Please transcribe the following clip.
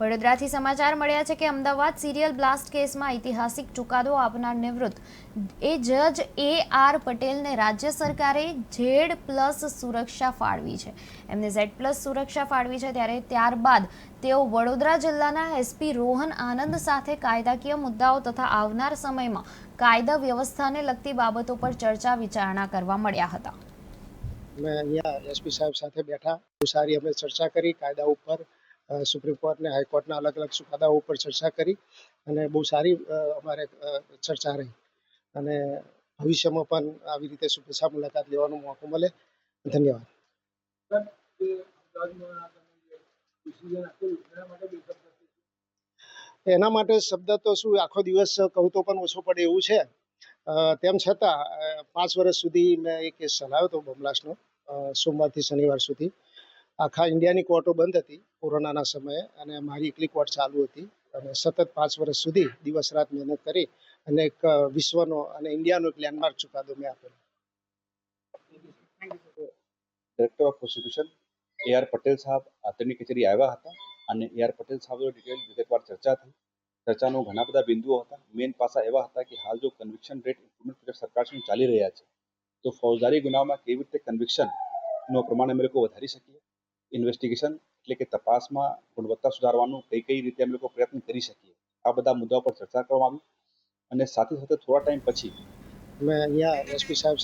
વડોદરાથી સમાચાર મળ્યા છે કે અમદાવાદ સિરિયલ બ્લાસ્ટ કેસમાં ઐતિહાસિક ચુકાદો આપનાર નિવૃત્ત જજ AR પટેલને રાજ્ય સરકારે Z+ સુરક્ષા ફાળવી છે। એમને Z+ સુરક્ષા ફાળવી છે ત્યારે ત્યારબાદ તેઓ વડોદરા જિલ્લાના SP રોહન આનંદ સાથે કાયદાકીય મુદ્દાઓ તથા આવનાર સમયમાં કાયદા વ્યવસ્થાને લગતી બાબતો પર ચર્ચા વિચારણા કરવા મળ્યા હતા। मैं यहाँ SP साहब સાથે બેઠા બહુ સારી અમે ચર્ચા કરી કાયદા ઉપર સુપ્રીમ કોર્ટ ને હાઈકોર્ટના અલગ અલગ ચુકાદાઓ ઉપર ચર્ચા કરી અને બહુ સારી અમારે ચર્ચા રહી અને ભવિષ્યમાં પણ આવી રીતે શુભેચ્છા મુલાકાત લેવાનો મોકો મળે। ધન્યવાદ। એના માટે શબ્દ તો શું આખો દિવસ કહું તો પણ ઓછો પડે એવું છે। તેમ છતાં 5 વર્ષ સુધી મેં એક કેસ ચલાવ્યો હતો બોમ્બલાસ્ટનો સોમવારથી શનિવાર સુધી। આખા ઇન્ડિયાની કોર્ટો બંધ હતી કોરોનાના સમયે અને મારી એકલી કોર્ટ ચાલુ હતી અને સતત 5 વર્ષ સુધી દિવસ રાત મહેનત કરી અને એક વિશ્વનો અને ઇન્ડિયાનો એક લેન્ડમાર્ક ચુકાદો મેં આપેલો। Director of prosecution AR Patel સાહેબ આદરણીય કચેરી આવ્યા હતા અને AR પટેલ સાહેબ ડિટેલ વિગતવાર ચર્ચા થઈ। ચર્ચાનો ઘણા બધા બિંદુઓ હતા। મેઇન પાસા એવા હતા કે હાલ જો કન્વિક્શન રેટ ઇમ્પ્રુવમેન્ટ પ્રોજેક્ટ સરકારશ્રી ચાલી રહ્યા છે તો ફૌજદારી ગુનામાં કેવી રીતે કન્વિક્શનનો પ્રમાણ અમે લોકો વધારી શકીએ, ઇન્વેસ્ટિગેશન એટલે કે તપાસમાં ગુણવત્તા સુધારવાનું કઈ રીતે અમે લોકો પ્રયત્ન કરી શકીએ, આ બધા મુદ્દાઓ પર ચર્ચા કરવામાં આવી અને સાથે સાથે થોડા ટાઈમ પછી मैं यहाँ SP साहब